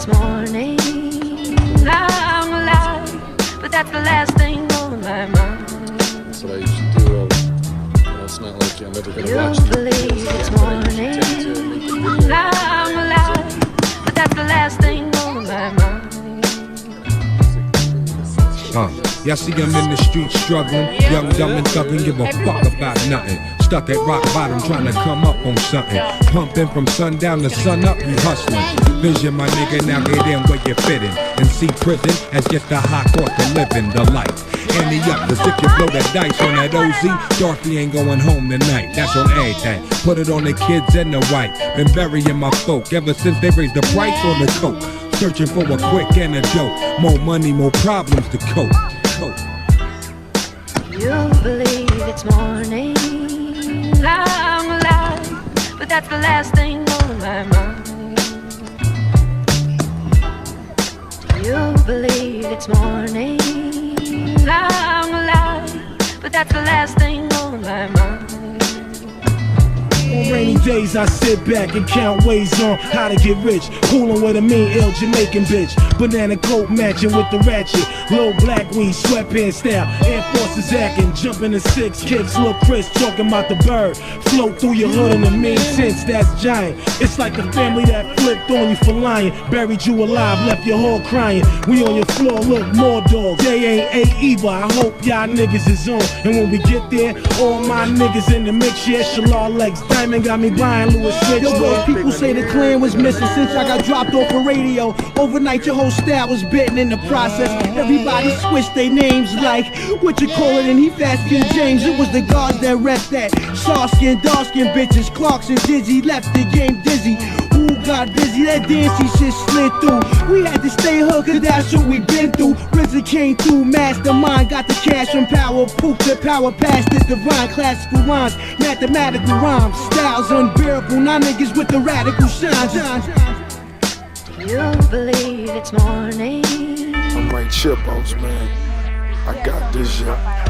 morning. I'm alive, but that's the last thing on my mind. That's what I usually do. It's not like I'm ever gonna watch you believe it's morning. I'm alive, but that's the last thing on my mind. Y'all see him in the street struggling, young, dumb, and thuggin', give a fuck about nothing. Stuck at rock bottom, trying to come up on something. Pumping from sundown to sun up, you hustling. Vision, my nigga, now get in where you fit in. And see prison as just a hot court to living the life. Ante up, cause if you blow the dice on that OZ, Dorothy ain't going home tonight. That's on everything. Put it on the kids and the white. Been burying my folk ever since they raised the price on the coke. Searching for a quick antidote. More money, more problems to cope. You believe it's morning. I'm alive, but that's the last thing on my mind. You believe it's morning. I'm alive, but that's the last thing on my mind. On rainy days I sit back and count ways on how to get rich. Coolin' with a mean, ill Jamaican bitch. Banana coat matching with the ratchet. Low black weed, sweatpants style. Air Forces acting, jumping the 6 kicks. Lil' Chris talking about the bird. Float through your hood in a mean sense, that's giant. It's like the family that flipped on you for lying. Buried you alive, left your whole crying. We on your floor, look, more dogs. They ain't A either, I hope y'all niggas is on. And when we get there, all my niggas in the mix, yeah, Shalal Legs. Diamond got me buying Louis Switch. Yo, bro, people say the clan was missing since I got dropped off the radio. Overnight, your whole style was bitten in the process. Everybody switched their names like, what you call it, and he fast King James. It was the guards that rest that. Shaw-skin, dark-skin bitches, Clarks and Dizzy left the game dizzy. Who got busy? That dancey shit slid through. We had to stay hooked, cause that's what we been through. RZA came through, mastermind, got the cash from power. Poop the power past this divine. Classical rhymes, mathematical rhymes. Styles unbearable, now niggas with the radical shines. You believe it's morning. I'm like Chipos, man. I got this, yeah.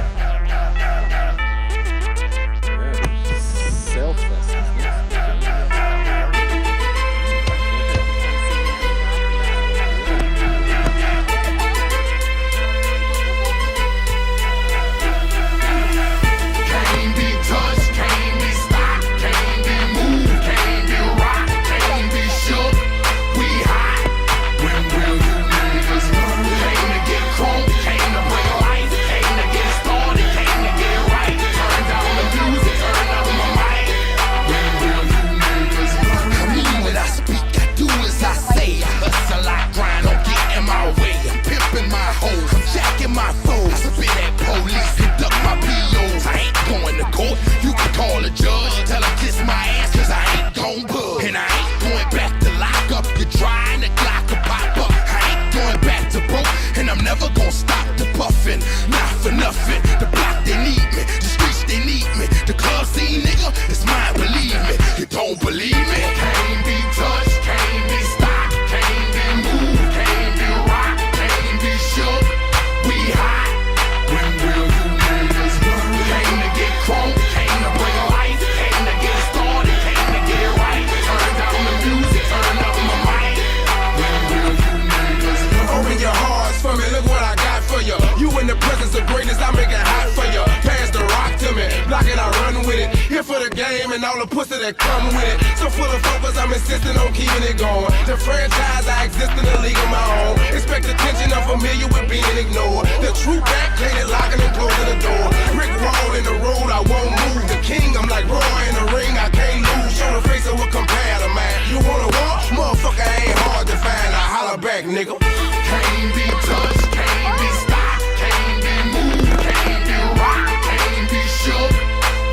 And all the pussy that come with it. So full of focus, I'm insisting on keeping it going. The franchise, I exist in a league of my own. Expect attention, I'm familiar with being ignored. The true back, clean it, locking and closing the door. Brick wall in the road, I won't move. The king, I'm like Roy in the ring, I can't lose. Show the face of what compare to man. You wanna walk? Motherfucker ain't hard to find. I holler back, nigga. Can't be touched, can't be stopped, can't be moved, can't be rocked, can't be shook.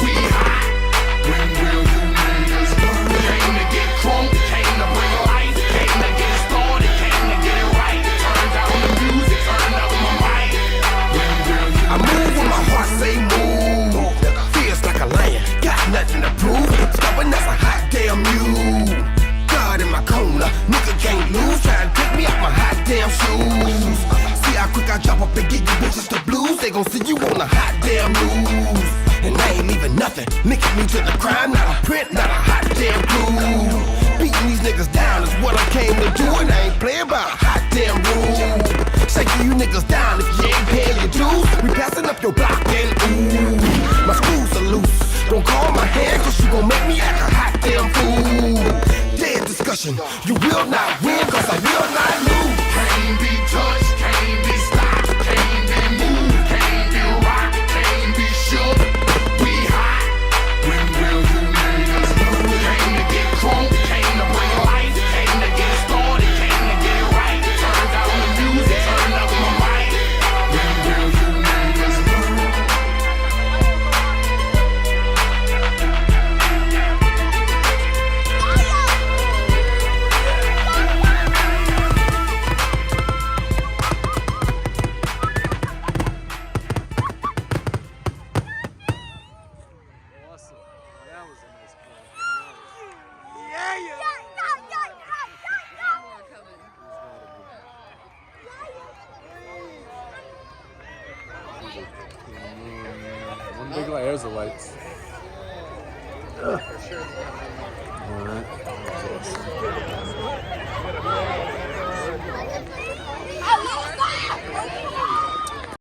We hot. When will you niggas learn? Came to get crunk, came to bring life, came to get started, came to get it right. Turn down the music, turn up my mic. When will you I move when my heart say move. Feels like a lion, got nothing to prove. Stubborn as a hot damn mule. God in my corner, nigga can't lose. Try to take me out my hot damn shoes. See how quick I drop up and get you bitches the blues. They gon' see you on the hot damn news. And I ain't leaving nothing linking me to the crime, not a print, not a hot damn clue. Beating these niggas down is what I came to do, and I ain't playing by a hot damn rule. Shaking you niggas down if you ain't paying your dues. We passing up your block and ooh, my screws are loose. Don't call my hand, cause you gon' make me act a hot damn fool. Dead discussion, you will not win, cause I will not lose. Can't be touched, can't be stopped, can't be moved, can't be rocked, can't be shook. We hot. When will you niggas move? Came to get crunk, came to bring life, came to get started, came to get right. Turned out the music, turned up my mic. When will you niggas move? Awesome. That was a nice call. One big light. There's the lights. Alright.